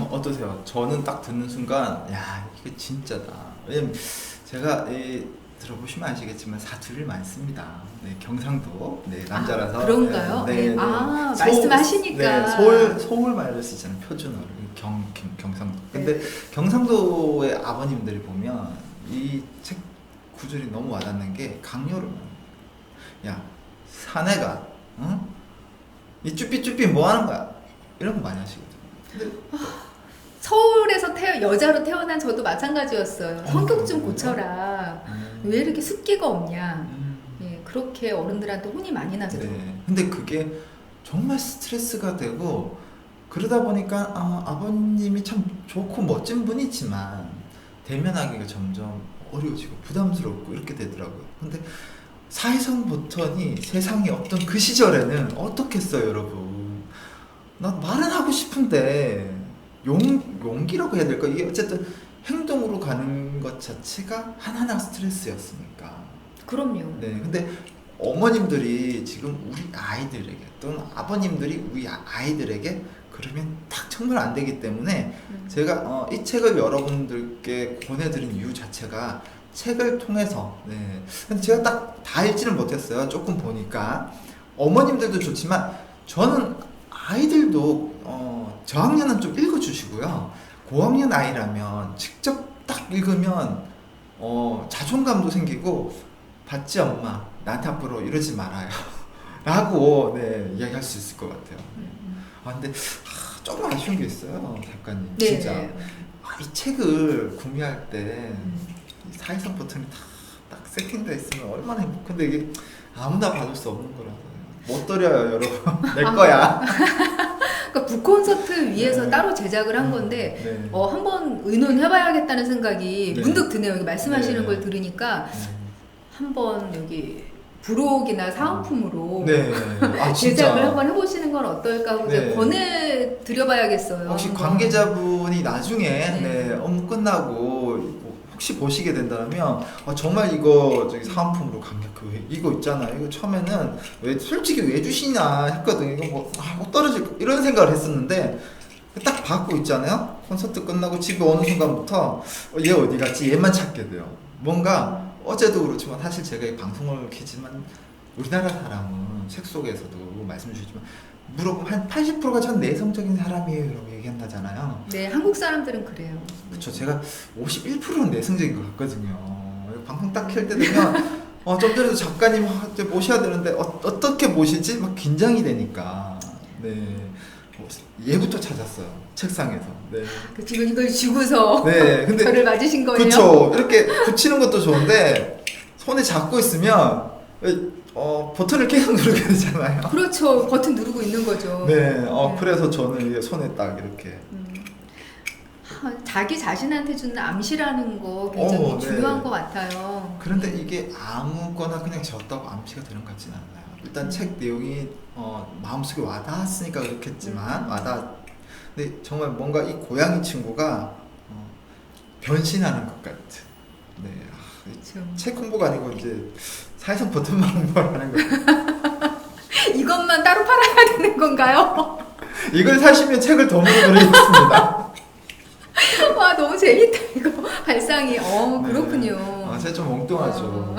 어떠세요? 저는 딱 듣는 순간 이게 진짜다. 왜냐면 제가 들어보시면 아시겠지만 사투리를 많이 씁니다. 경상도 남자라서. 그런가요? 네. 말씀하시니까. 서울 말을 쓰잖아요. 표준어를 경상도. 근데 경상도의 아버님들이 보면 이 책 구절이 너무 와닿는 게 강요를 사내가 이 쭈삐쭈삐 뭐 하는 거야? 이런 거 많이 하시거든요. 근데 서울에서 여자로 태어난 저도 마찬가지였어요. 성격 좀 고쳐라. 왜 이렇게 숫기가 없냐. 그렇게 어른들한테 혼이 많이 나죠. 네. 근데 그게 정말 스트레스가 되고 그러다 보니까 아버님이 참 좋고 멋진 분이지만 대면하기가 점점 어려워지고 부담스럽고 이렇게 되더라고요. 근데 사회성 버튼이 세상에 없던 그 시절에는 어떻겠어요, 여러분? 난 말은 하고 싶은데 용기라고 해야 될까? 이게 어쨌든 행동으로 가는 것 자체가 하나하나 스트레스였으니까. 그럼요. 네, 근데 어머님들이 지금 우리 아이들에게 또는 아버님들이 우리 아이들에게 그러면 딱 정말 안 되기 때문에 제가 이 책을 여러분들께 보내드린 이유 자체가 책을 통해서 근데 제가 딱 다 읽지는 못했어요. 조금 보니까 어머님들도 좋지만 저는 아이들도 저학년은 좀 읽어주시고요. 고학년 아이라면 직접 딱 읽으면 자존감도 생기고 봤지 엄마 나한테 앞으로 이러지 말아요 라고 이야기할 수 있을 것 같아요. 근데 조금 아쉬운 게 있어요, 작가님. 네. 진짜 이 책을 구매할 때 이 사회성 버튼이 딱 세팅되어 있으면 얼마나 행복한데 이게 아무나 받을 수 없는 거라서요. 못 드려요, 여러분. 내 거야. 그러니까 북콘서트 위해서 네. 따로 제작을 한 건데 네. 한번 의논해봐야겠다는 생각이 네. 문득 드네요. 여기 말씀하시는 네. 걸 들으니까 한번 여기 부록이나 사은품으로 진짜. 제작을 한번 해보시는 건 어떨까 하고 네. 이제 권해드려봐야겠어요. 혹시 한번. 관계자분이 나중에 네. 업무 끝나고 혹시 보시게 된다면 정말 이거 저기 사은품으로 이거 있잖아요. 이거 처음에는 솔직히 왜 주시냐 했거든요. 이거 뭐 떨어질 이런 생각을 했었는데 딱 받고 있잖아요. 콘서트 끝나고 집에 오는 순간부터 얘 어디 갔지? 얘만 찾게 돼요. 뭔가 어제도 그렇지만 사실 제가 이 방송을 켜지만 우리나라 사람은 책 속에서도 말씀 주시지만 물어보면 한 80%가 전 내성적인 사람이에요 이라고 얘기한다잖아요. 네, 한국 사람들은 그래요. 그쵸. 제가 51%는 내성적인 것 같거든요. 방송 딱 켤 때 되면 좀 전에도 작가님한테 모셔야 되는데 어떻게 모시지? 막 긴장이 되니까 얘부터 찾았어요. 책상에서. 그 지금 이걸 쥐고서 근데 저를 맞으신 거예요? 그쵸. 이렇게 붙이는 것도 좋은데 손에 잡고 있으면 버튼을 계속 누르게 되잖아요. 그렇죠. 버튼 누르고 있는 거죠. 그래서 저는 이게 손에 딱 이렇게 자기 자신한테 주는 암시라는 거 굉장히 네. 중요한 것 같아요. 그런데 이게 아무거나 그냥 적었다고 암시가 되는 것 같지는 않아요. 일단 책 내용이 마음속에 와닿았으니까 그렇겠지만 근데 정말 뭔가 이 고양이 친구가 변신하는 것 같은. 그렇죠. 책 홍보가 아니고 이제 사회성 버튼만 홍보를 하는 거예요. 이것만 따로 팔아야 되는 건가요? 이걸 사시면 책을 덤으로 드리겠습니다. 와 너무 재밌다 이거 발상이. 그렇군요. 제가 좀 엉뚱하죠.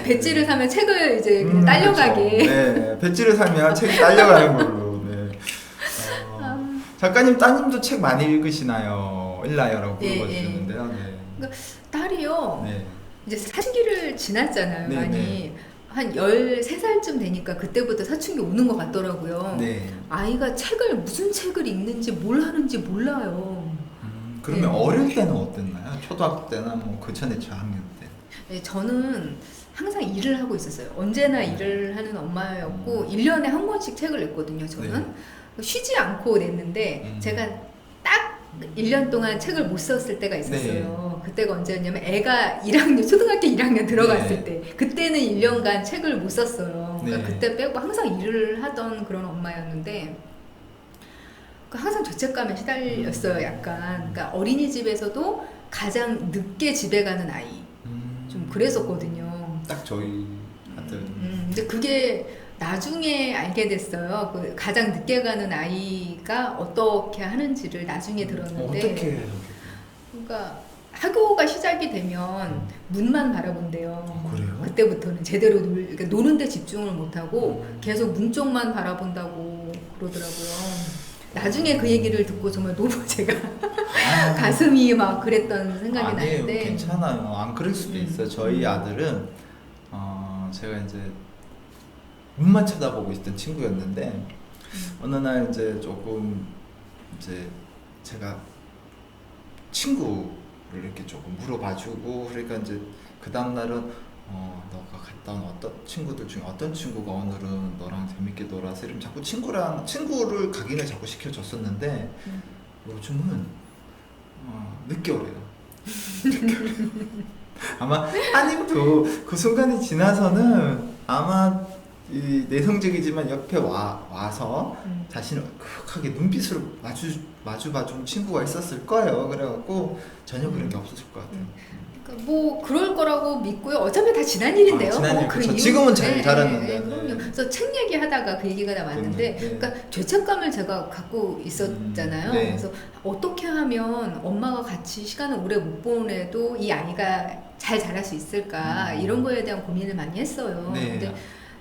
배지를 사면 책을 이제 그냥 딸려가게. 그렇죠. 배지를 사면 책이 딸려가는 걸로. 작가님 따님도 책 많이 읽으시나요? 읽나요라고 물어보셨는데요. 그러니까 딸이요. 이제 사춘기를 지났잖아요. 네, 많이. 한 13살쯤 되니까 그때부터 사춘기 오는 것 같더라고요. 아이가 무슨 책을 읽는지 뭘 하는지 몰라요. 그러면 어릴 때는 어땠나요? 초등학교 때나 뭐 그 전에 저학년 때? 저는 항상 일을 하고 있었어요. 언제나 일을 하는 엄마였고 1년에 한 권씩 책을 냈거든요. 저는 쉬지 않고 냈는데 제가 딱 1년 동안 책을 못 썼을 때가 있었어요. 그때가 언제였냐면 애가 초등학교 1학년 들어갔을 때 그때는 1년간 책을 못 썼어요. 그러니까 그때 빼고 항상 일을 하던 그런 엄마였는데 항상 죄책감에 시달렸어요. 약간. 그러니까 어린이집에서도 가장 늦게 집에 가는 아이 좀 그랬었거든요. 딱 저희 아들. 근데 그게 나중에 알게 됐어요. 그 가장 늦게 가는 아이가 어떻게 하는지를 나중에 들었는데. 어떻게 해요? 그러니까 학교가 시작이 되면 문만 바라본대요. 그래요? 그때부터는 제대로 그러니까 노는데 집중을 못하고 계속 문 쪽만 바라본다고 그러더라고요. 나중에 그 얘기를 듣고 정말 너무 제가 가슴이 막 그랬던 생각이 나는데. 괜찮아요. 안 그럴 수도 있어요. 저희 아들은 제가 이제 문만 쳐다보고 있던 친구였는데 어느 날 이제 조금 이제 제가 친구를 이렇게 조금 물어봐주고 그러니까 이제 그 다음 날은 너가 난 어떤 친구들 중에 어떤 친구가 오늘은 너랑 재밌게 놀아서 이러면 자꾸 친구를 각인을 자꾸 시켜줬었는데 요즘은 늦게 오래요. 아마 따님도 그 순간이 지나서는 아마 이 내성적이지만 옆에 와서 자신을 크게 눈빛으로 마주 봐준 친구가 있었을 거예요. 그래갖고 전혀 그런 게 없었을 것 같아요. 그러니까 뭐 그럴 거라고 믿고요. 어차피 다 지난 일인데요. 지난 일, 그 그쵸. 이후- 지금은 잘 네, 자랐는데. 네, 그럼요. 네. 그래서 책 얘기하다가 그 얘기가 나왔는데, 네. 그러니까 죄책감을 제가 갖고 있었잖아요. 네. 그래서 어떻게 하면 엄마가 같이 시간을 오래 못 보내도 이 아이가 잘 자랄 수 있을까 이런 거에 대한 고민을 많이 했어요. 네. 근데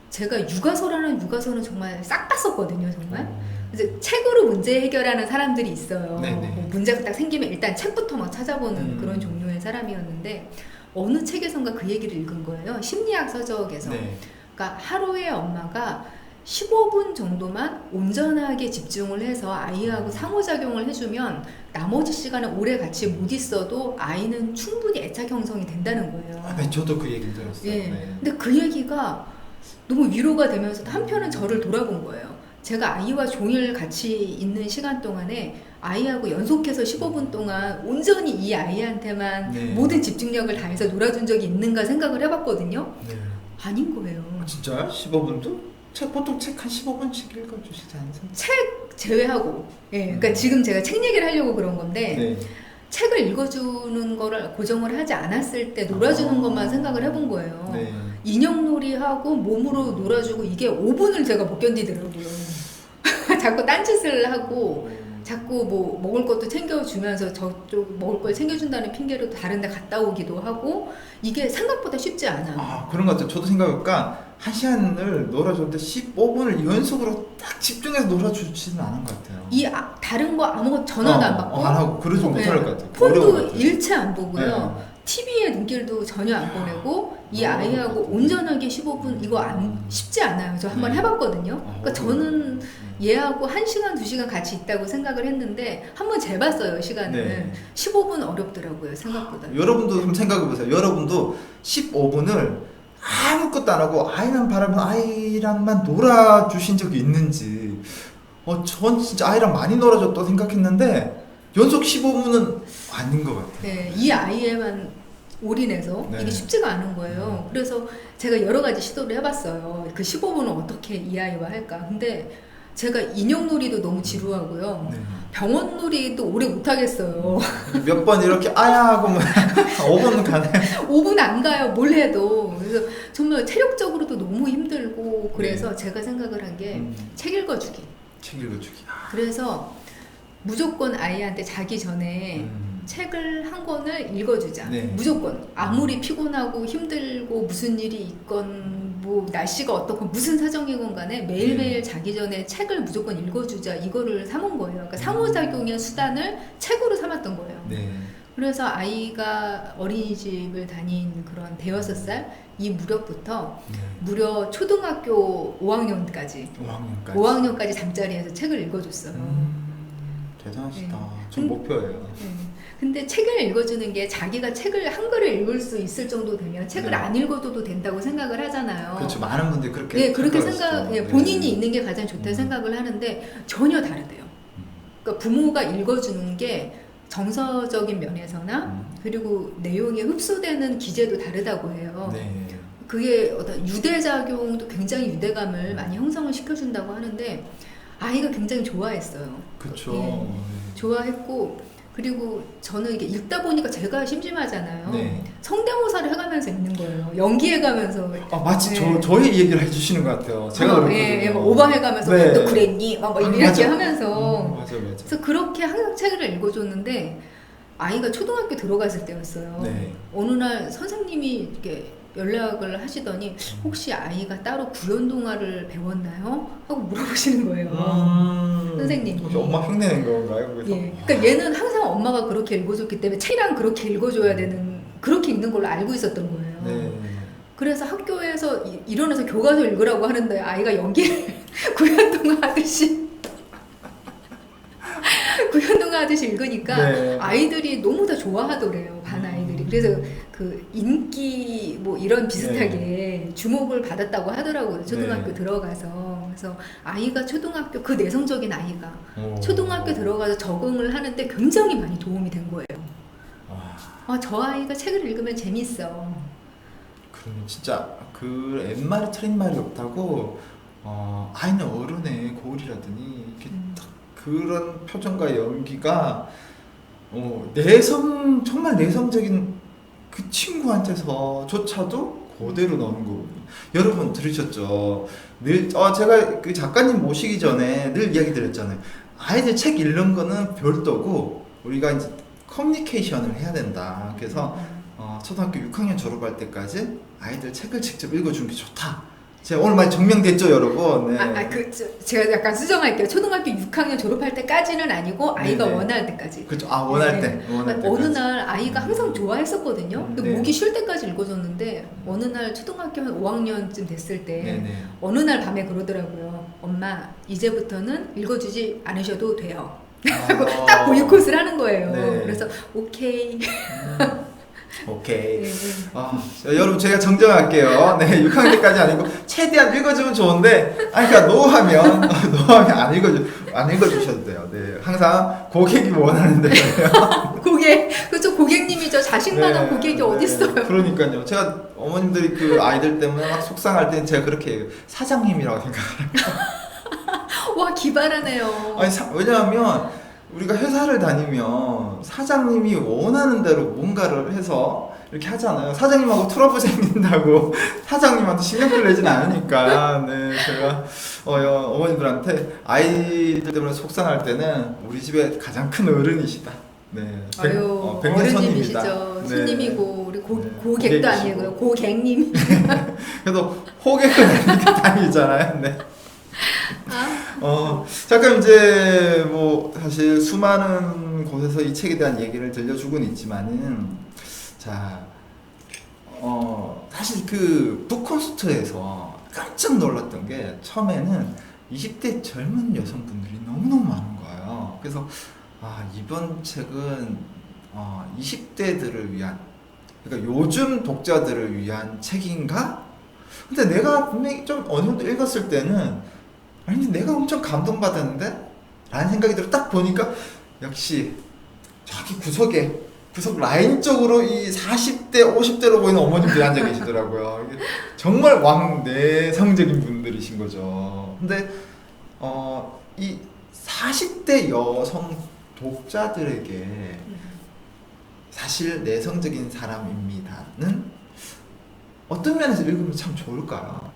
제가 육아서는 정말 싹 다 썼거든요, 정말. 이제 책으로 문제 해결하는 사람들이 있어요. 네네. 뭐 문제가 딱 생기면 일단 책부터 막 찾아보는 그런 종류의 사람이었는데 어느 책에선가 그 얘기를 읽은 거예요. 심리학 서적에서. 네. 그러니까 하루에 엄마가 15분 정도만 온전하게 집중을 해서 아이하고 상호작용을 해주면 나머지 시간을 오래 같이 못 있어도 아이는 충분히 애착 형성이 된다는 거예요. 네, 저도 그 얘기 들었어요. 예. 네. 근데 그 얘기가 너무 위로가 되면서도 한편은 저를 돌아본 거예요. 제가 아이와 종일 같이 있는 시간 동안에 아이하고 연속해서 15분 동안 온전히 이 아이한테만 네. 모든 집중력을 다해서 놀아준 적이 있는가 생각을 해봤거든요. 네. 아닌 거예요. 진짜요? 15분도? 보통 책 한 15분씩 읽어주시지 않으세요? 책 제외하고, 예, 그러니까 지금 제가 책 얘기를 하려고 그런 건데 네. 책을 읽어주는 거를 고정을 하지 않았을 때 놀아주는 것만 생각을 해본 거예요. 네. 인형놀이하고 몸으로 놀아주고 이게 5분을 제가 못 견디더라고요. 자꾸 딴짓을 하고 자꾸 뭐 먹을 것도 챙겨주면서 저쪽 먹을 걸 챙겨준다는 핑계로 다른 데 갔다 오기도 하고 이게 생각보다 쉽지 않아요. 아, 그런 것 같아요. 저도 생각해보니까 1시간을 놀아줬는데 15분을 연속으로 딱 집중해서 놀아주지는 않은 것 같아요. 다른 거 아무것도 전화도 안 받고 안 하고 그러지 못할 것 같아요. 어려울 것 폰도 같아요. 일체 안 보고요. 네. TV에 눈길도 전혀 안 보내고 이 아이하고 온전하게 15분 이거 쉽지 않아요. 저 한번 해봤거든요. 그러니까 저는 얘하고 1시간, 2시간 같이 있다고 생각을 했는데 한번 재봤어요, 시간을. 네. 15분 어렵더라고요, 생각보다. 여러분도 한번 생각해보세요. 여러분도 15분을 아무것도 안 하고 아이만 바라보면 아이랑만 놀아주신 적이 있는지. 전 진짜 아이랑 많이 놀아줬다고 생각했는데 연속 15분은 아닌 것 같아요. 네, 이 아이에만 올인해서 네. 이게 쉽지가 않은 거예요. 그래서 제가 여러 가지 시도를 해봤어요. 그 15분은 어떻게 이 아이와 할까. 근데 제가 인형놀이도 너무 지루하고요. 네. 병원놀이도 오래 못하겠어요. 몇 번 이렇게 아야 하고 뭐 5분 가네. 5분 안 가요, 뭘 해도. 그래서 정말 체력적으로도 너무 힘들고 그래서 제가 생각을 한 게 책 읽어주기. 책 읽어주기. 그래서 무조건 아이한테 자기 전에 책을 한 권을 읽어주자. 네. 무조건 아무리 피곤하고 힘들고 무슨 일이 있건 뭐 날씨가 어떻건 무슨 사정이건 간에 매일매일 자기 전에 책을 무조건 읽어주자 이거를 삼은 거예요. 그러니까 상호작용의 수단을 책으로 삼았던 거예요. 네. 그래서 아이가 어린이집을 다닌 그런 대여섯 살 이 무렵부터 무려 초등학교 5학년까지 5학년까지 잠자리에서 책을 읽어줬어요. 대단하시다. 네. 전 목표예요. 네. 근데 책을 읽어주는 게 자기가 책을 한글을 읽을 수 있을 정도 되면 책을 네. 안 읽어줘도 된다고 생각을 하잖아요. 그렇죠. 많은 분들이 그렇게 네, 그렇게 생각하시죠. 예, 본인이 있는 게 가장 좋다 생각을 하는데 전혀 다르대요. 그러니까 부모가 읽어주는 게 정서적인 면에서나 그리고 내용이 흡수되는 기제도 다르다고 해요. 네. 그게 어떤 유대작용도 굉장히 유대감을 많이 형성을 시켜준다고 하는데 아이가 굉장히 좋아했어요. 그렇죠. 예, 좋아했고 그리고 저는 이게 읽다 보니까 제가 심심하잖아요. 네. 성대모사를 해가면서 읽는 거예요. 연기해가면서. 마치 네. 저의 얘기를 해주시는 것 같아요. 제가 그렇거든요. 예, 막 오버해가면서 네. 너 그랬니? 막 이렇게 맞아. 하면서. 맞아. 그래서 그렇게 항상 책을 읽어줬는데 아이가 초등학교 들어갔을 때였어요. 네. 어느 날 선생님이 이렇게 연락을 하시더니 혹시 아이가 따로 구연 동화를 배웠나요? 하고 물어보시는 거예요. 선생님. 혹시 엄마 흉내낸 건가요? 그래서? 예. 그러니까 얘는 항상 엄마가 그렇게 읽어줬기 때문에 책이랑 그렇게 읽어줘야 되는 그렇게 읽는 걸로 알고 있었던 거예요. 네. 그래서 학교에서 일어나서 교과서 읽으라고 하는데 아이가 연기를 구연동화 하듯이 구연동화 하듯이 읽으니까 네. 아이들이 너무 다 좋아하더래요. 반 아이들이. 그래서 그 인기 뭐 이런 비슷하게 주목을 받았다고 하더라고요. 초등학교 네. 들어가서. 그래서 아이가 초등학교 그 내성적인 아이가 초등학교 들어가서 적응을 하는데 굉장히 많이 도움이 된 거예요. 와, 저 아이가 책을 읽으면 재밌어. 그러면 진짜 그 옛말에 틀린 말이 없다고 아이는 어른의 거울이라더니 이렇게 딱 그런 표정과 연기가 정말 내성적인 그 친구한테서조차도 그대로 나오는 거거든요. 여러분 들으셨죠? 늘 제가 그 작가님 모시기 전에 늘 이야기 드렸잖아요. 아이들 책 읽는 거는 별도고 우리가 이제 커뮤니케이션을 해야 된다. 그래서 초등학교 6학년 졸업할 때까지 아이들 책을 직접 읽어주는 게 좋다. 제가 오늘 많이 증명됐죠, 여러분? 네. 제가 약간 수정할게요. 초등학교 6학년 졸업할 때까지는 아니고 아이가 네네. 원할 때까지. 그렇죠. 원할 때. 원할 어느 때까지. 날 아이가 항상 좋아했었거든요. 근데 네. 목이 쉴 때까지 읽어줬는데 어느 날 초등학교 한 5학년쯤 됐을 때 네네. 어느 날 밤에 그러더라고요. 엄마 이제부터는 읽어주지 않으셔도 돼요. 딱 보이콧을 하는 거예요. 네. 그래서 오케이. 오케이. 네. 자, 여러분 제가 정정할게요. 네, 6학년 때까지 아니고 최대한 읽어주면 좋은데, 그러니까 노하면 안 읽어주셔도 돼요. 네, 항상 고객이 원하는 대로요. 그렇죠. 고객님이죠. 자신만한 고객이 어딨어요. 그러니까요. 제가 어머님들이 그 아이들 때문에 막 속상할 때는 제가 그렇게 해요. 사장님이라고 생각해요. 와 기발하네요. 아니 왜냐하면 우리가 회사를 다니면 사장님이 원하는 대로 뭔가를 해서 이렇게 하잖아요. 사장님하고 트러블 생긴다고 사장님한테 신경을 내진 않으니까. 네, 제가 어머님들한테 아이들 때문에 속상할 때는 우리 집에 가장 큰 어른이시다. 네, 백년 손님이다. 어른님이시죠. 네. 손님이고 우리 네, 고객도 고객이시고. 아니고요. 고객님. 그래도 호객은 아니니까 다행이잖아요. 네. 잠깐 이제 뭐 사실 수많은 곳에서 이 책에 대한 얘기를 들려주고는 있지만은 사실 그 북콘서트에서 깜짝 놀랐던 게 처음에는 20대 젊은 여성분들이 너무너무 많은 거예요. 그래서 이번 책은 20대들을 위한, 그러니까 요즘 독자들을 위한 책인가? 근데 내가 분명히 좀 어느 정도 읽었을 때는 아니 내가 엄청 감동받았는데? 라는 생각이 들어. 딱 보니까 역시 저기 구석 라인 쪽으로 이 40대 50대로 보이는 어머님들이 앉아 계시더라고요. 이게 정말 왕내성적인 분들이신 거죠. 근데 이 40대 여성 독자들에게 사실 내성적인 사람입니다는 어떤 면에서 읽으면 참 좋을까요?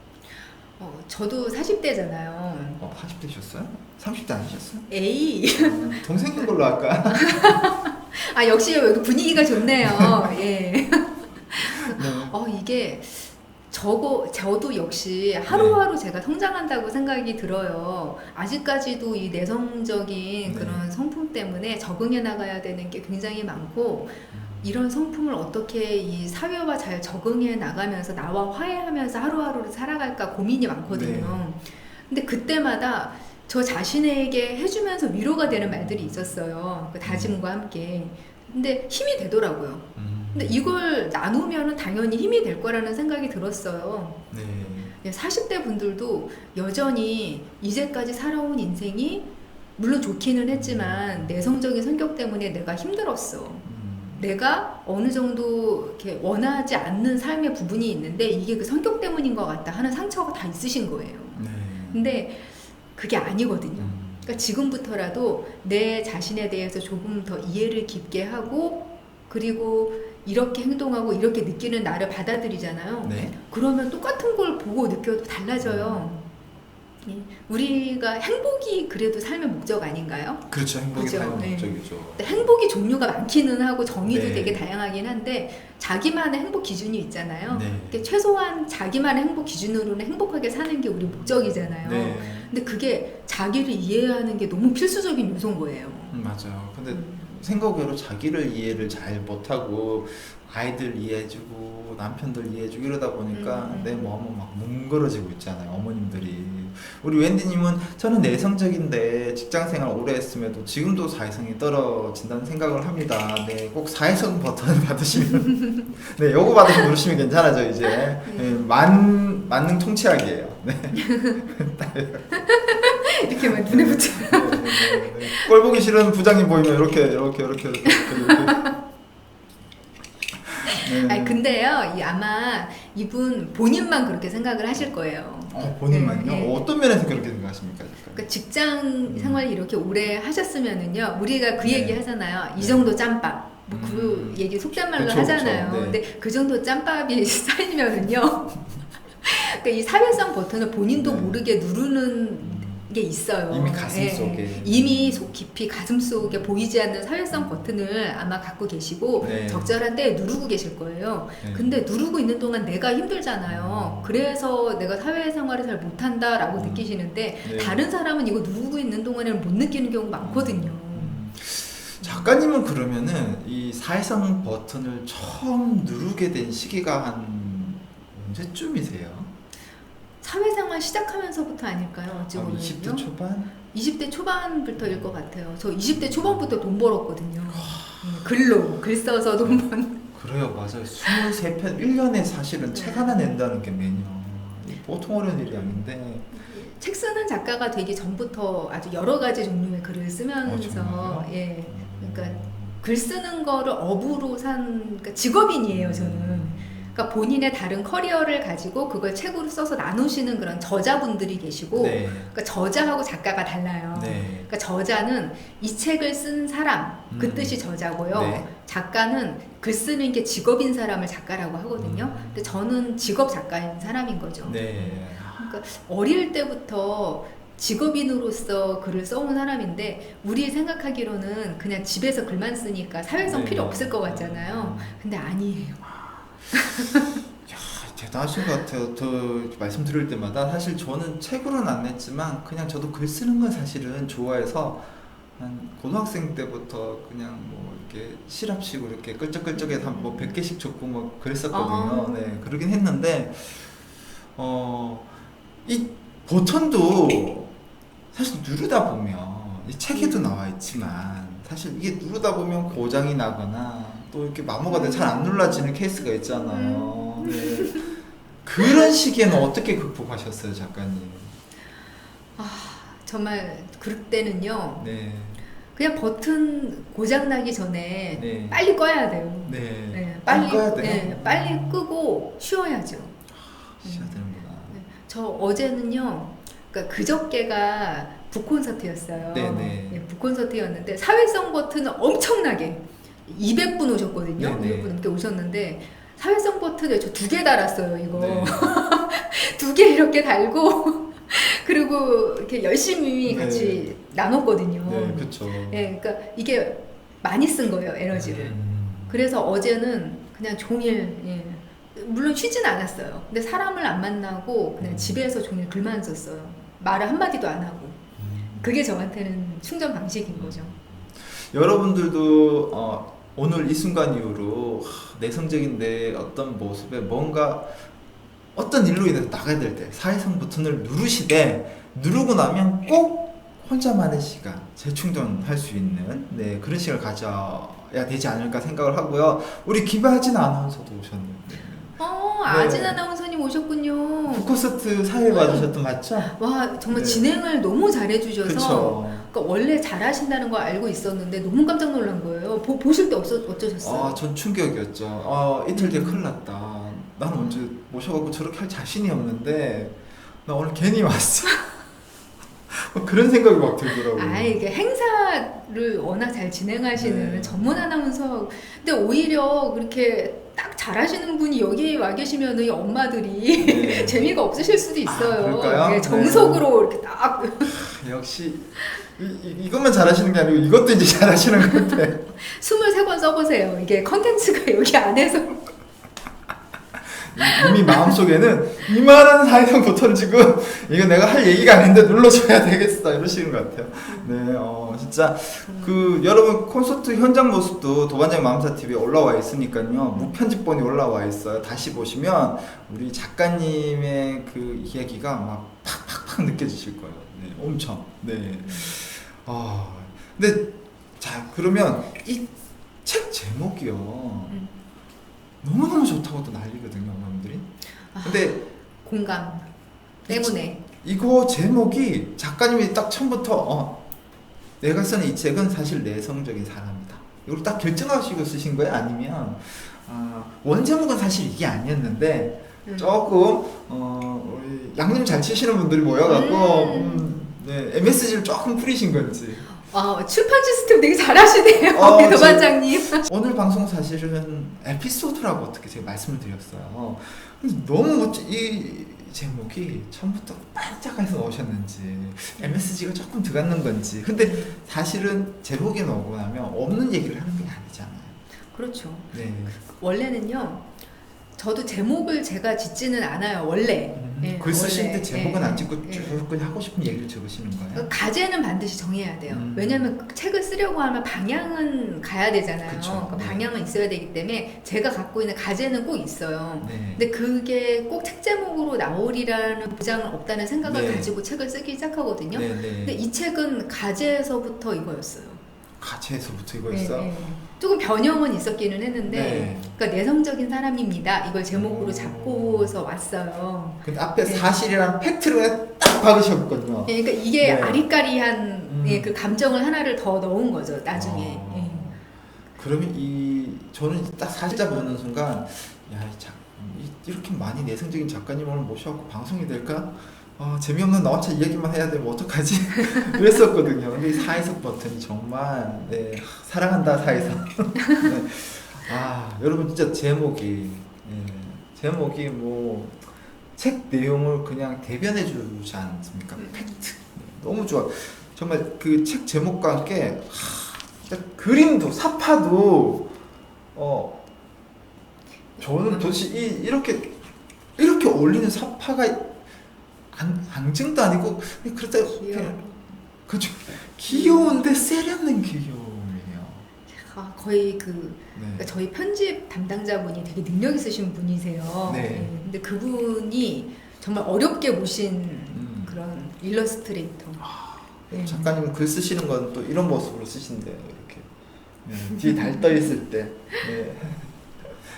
저도 40대잖아요. 40대셨어요? 30대 아니셨어요? 에이. 동생인 걸로 할까? 역시 여기 분위기가 좋네요. 예. 네. 이게 저도 역시 하루하루 제가 성장한다고 생각이 들어요. 아직까지도 이 내성적인 네. 그런 성품 때문에 적응해 나가야 되는 게 굉장히 많고, 이런 성품을 어떻게 이 사회와 잘 적응해 나가면서 나와 화해하면서 하루하루를 살아갈까 고민이 많거든요. 근데 그때마다 저 자신에게 해주면서 위로가 되는 말들이 있었어요. 그 다짐과 함께. 근데 힘이 되더라고요. 근데 이걸 나누면 당연히 힘이 될 거라는 생각이 들었어요. 네. 40대 분들도 여전히 이제까지 살아온 인생이 물론 좋기는 했지만 내성적인 성격 때문에 내가 힘들었어. 내가 어느 정도 이렇게 원하지 않는 삶의 부분이 있는데 이게 그 성격 때문인 것 같다 하는 상처가 다 있으신 거예요. 네. 근데 그게 아니거든요. 그러니까 지금부터라도 내 자신에 대해서 조금 더 이해를 깊게 하고, 그리고 이렇게 행동하고 이렇게 느끼는 나를 받아들이잖아요. 네. 그러면 똑같은 걸 보고 느껴도 달라져요. 우리가 행복이 그래도 삶의 목적 아닌가요? 그렇죠. 행복이 그죠? 삶의 네. 목적이죠. 행복이 종류가 많기는 하고 정의도 네. 되게 다양하긴 한데 자기만의 행복 기준이 있잖아요. 네. 그러니까 최소한 자기만의 행복 기준으로는 행복하게 사는 게 우리 목적이잖아요. 네. 근데 그게 자기를 이해하는 게 너무 필수적인 요소인 거예요. 맞아요. 근데 생각외로 자기를 이해를 잘 못하고 아이들 이해해주고 남편들 이해해주고 이러다 보니까 내 몸은 막 뭉그러지고 있잖아요, 어머님들이. 우리 웬디님은 저는 내성적인데 직장생활 오래 했음에도 지금도 사회성이 떨어진다는 생각을 합니다. 네, 꼭 사회성 버튼을 받으시면 네, 요거 받으시면 누르시면 괜찮아져 이제. 네, 만능 통치약이에요. 네. 이렇게만 눈에 붙여. 네. 꼴 보기 싫은 부장님 보이면 이렇게. 네. 아니 근데요, 아마 이분 본인만 그렇게 생각을 하실 거예요. 본인만요? 네, 네. 어떤 면에서 그렇게 생각하십니까? 그러니까 직장 생활 이렇게 오래 하셨으면은요, 우리가 그 네. 얘기 하잖아요. 이 네. 정도 짬밥. 뭐 그 얘기 속된 말로 그쵸, 하잖아요. 그쵸. 네. 근데 그 정도 짬밥이 쌓이면은요, 그러니까 이 사회성 버튼을 본인도 네. 모르게 누르는 게 있어요. 이미 가슴 예. 속에. 이미 속 깊이 가슴 속에 보이지 않는 사회성 버튼을 아마 갖고 계시고 네. 적절한 때에 누르고 계실 거예요. 네. 근데 누르고 있는 동안 내가 힘들잖아요. 그래서 내가 사회생활을 잘 못한다라고 느끼시는데 네. 다른 사람은 이거 누르고 있는 동안에는 못 느끼는 경우가 많거든요. 작가님은 그러면은 이 사회성 버튼을 처음 누르게 된 시기가 한 언제쯤이세요? 사회생활 시작하면서부터 아닐까요? 어찌 보면요. 20대 초반? 20대 초반부터일 것 같아요. 저 20대 초반부터 돈 벌었거든요. 글로, 글 써서 돈 번. 그래요, 맞아요. 23편 1년에 사실은 책 하나 낸다는 게 매년 보통 어려운 일이 아닌데. 책 쓰는 작가가 되기 전부터 아주 여러 가지 종류의 글을 쓰면서 정말요? 예, 그러니까 글 쓰는 거를 업으로 그러니까 직업인이에요, 저는. 그러니까 본인의 다른 커리어를 가지고 그걸 책으로 써서 나누시는 그런 저자분들이 계시고, 네. 그러니까 저자하고 작가가 달라요. 네. 그러니까 저자는 이 책을 쓴 사람, 그 뜻이 저자고요. 네. 작가는 글 쓰는 게 직업인 사람을 작가라고 하거든요. 근데 저는 직업 작가인 사람인 거죠. 네. 그러니까 어릴 때부터 직업인으로서 글을 써온 사람인데 우리 생각하기로는 그냥 집에서 글만 쓰니까 사회성 네. 필요 없을 것 같잖아요. 근데 아니에요. 야, 대단하신 것 같아요. 저 말씀 들을 때마다 사실 저는 책으로는 안 냈지만 그냥 저도 글 쓰는 건 사실은 좋아해서 한 고등학생 때부터 그냥 뭐 이렇게 시랍식으로 이렇게 끌적끌적해서 한 뭐 100개씩 적고 뭐 그랬었거든요. 네, 그러긴 했는데 이 버튼도 사실 누르다 보면 이 책에도 나와 있지만 사실 이게 누르다 보면 고장이 나거나 또 이렇게 마모가 잘 안 눌러지는 케이스가 있잖아요. 네. 그런 시기에는 어떻게 극복하셨어요, 작가님? 정말 그때는요. 네. 그냥 버튼 고장 나기 전에 네. 빨리 꺼야 돼요. 네. 네, 빨리 꺼야 돼요? 네, 빨리 끄고 쉬어야죠. 쉬어야 되는구나. 저 어제는요. 그러니까 그저께가 북콘서트였어요. 네네. 네, 북콘서트였는데 사회성 버튼은 엄청나게 200분 오셨거든요. 네네. 200분 넘게 오셨는데 사회성 버튼을 저 2개 달았어요. 이거 네. 2개 이렇게 달고 그리고 이렇게 열심히 네. 같이 나눴거든요. 네, 그렇죠. 네, 그러니까 이게 많이 쓴 거예요, 에너지를. 그래서 어제는 그냥 종일, 예. 물론 쉬진 않았어요. 근데 사람을 안 만나고 그냥 집에서 종일 글만 썼어요. 말을 한마디도 안 하고. 그게 저한테는 충전 방식인 거죠. 여러분들도 오늘 이 순간 이후로 내성적인데 어떤 모습에 뭔가 어떤 일로 인해서 나가야 될 때 사회성 버튼을 누르시되 누르고 나면 꼭 혼자만의 시간 재충전할 수 있는 네, 그런 시간을 가져야 되지 않을까 생각을 하고요. 우리 김아진 아나운서도 오셨는데 아진 아나운서님 오셨군요. 북콘서트 사회 봐주셨던 맞죠? 와, 정말 네. 진행을 너무 잘해주셔서. 그쵸. 그러니까 원래 잘하신다는 거 알고 있었는데 너무 깜짝 놀란 거예요. 보실 때 어쩌셨어요? 전 충격이었죠. 이틀 뒤에 큰일 났다. 나는 언제 모셔갖고 저렇게 할 자신이 없는데 나 오늘 괜히 왔어. 그런 생각이 막 들더라고요. 이게 행사를 워낙 잘 진행하시는 네. 전문 아나운서. 근데 오히려 그렇게 딱 잘하시는 분이 여기 와 계시면 이 엄마들이 네. 재미가 없으실 수도 있어요. 그럴까요? 네, 정석으로 이렇게 딱 역시 이것만 잘하시는 게 아니고 이것도 이제 잘하시는 건데. 23권 써보세요. 이게 컨텐츠가 여기 안에서. 이미 마음속에는 이만한 사회성 버튼을 지금 이거 내가 할 얘기가 아닌데 눌러줘야 되겠어 이러시는 것 같아요. 네, 진짜 그 여러분 콘서트 현장 모습도 도반장 마음사 TV에 올라와 있으니까요. 무편집본이 올라와 있어요. 다시 보시면 우리 작가님의 그 이야기가 막 팍팍팍 느껴지실 거예요. 네, 엄청. 네. 근데 자 그러면 이 책 제목이요. 너무너무 좋다고도 난리거든요, 어머님들이. 근데 공감 때문에 이거 제목이 작가님이 딱 처음부터 내가 쓰는 이 책은 사실 내성적인 사람이다. 이걸 딱 결정하시고 쓰신 거예요? 아니면 원제목은 사실 이게 아니었는데 조금 우리 양념 잘 치시는 분들이 모여갖고 네, MSG를 조금 뿌리신 건지. 출판 시스템 되게 잘하시네요, 도반장님. 오늘 방송 사실은 에피소드라고 어떻게 제가 말씀을 드렸어요. 너무 멋지 이 제목이 처음부터 반짝해서 넣으셨는지 MSG가 조금 들어갔는 건지. 근데 사실은 제목에 넣고 나면 없는 얘기를 하는 게 아니잖아요. 그렇죠. 네. 원래는요. 저도 제목을 제가 짓지는 않아요. 원래. 글 쓰실 원래. 때 제목은 안 짓고 쭉 그냥 하고 싶은 얘기를 적으시는 거예요? 가제는 반드시 정해야 돼요. 왜냐하면 그 책을 쓰려고 하면 방향은 가야 되잖아요. 그쵸. 그 방향은 있어야 되기 때문에 제가 갖고 있는 가제는 꼭 있어요. 네. 근데 그게 꼭 책 제목으로 나오리라는 보장은 없다는 생각을 네. 가지고 책을 쓰기 시작하거든요. 네, 근데 네. 이 책은 가제에서부터 이거였어요. 가채에서부터 이거였어? 네. 조금 변형은 있었기는 했는데, 네. 그러니까 내성적인 사람입니다. 이걸 제목으로 잡고서 왔어요. 근데 앞에 네. 사실이랑 팩트를 그냥 딱 박으셨거든요. 네, 그러니까 이게 네. 아리까리한 그 감정을 하나를 더 넣은 거죠. 나중에. 그러면 저는 딱 살짝 보는 순간 이렇게 많이 내성적인 작가님을 모셔갖고 방송이 될까? 재미없는 나 혼자 이야기만 해야 되면 어떡하지? 그랬었거든요. 근데 이 사회성 버튼이 정말 사랑한다 사회성. 네. 여러분 진짜 제목이 뭐 책 내용을 그냥 대변해 주지 않습니까? 팩트. 너무 좋아. 정말 그 책 제목과 함께 진짜 그림도 사파도 저는 도대체 이렇게 어울리는 사파가 앙증도 아니고 그렇다 그렇죠. 귀여운데 세련된 귀여움이에요. 거의 네. 그러니까 저희 편집 담당자분이 되게 능력 있으신 분이세요. 네. 근데 그분이 정말 어렵게 모신 그런 일러스트레이터. 작가님은 글 쓰시는 건 또 이런 모습으로 쓰신대요. 이렇게 뒤에 달 떠 있을 때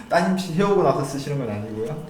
따님씨 해오고 나서 쓰시는 건 아니고요.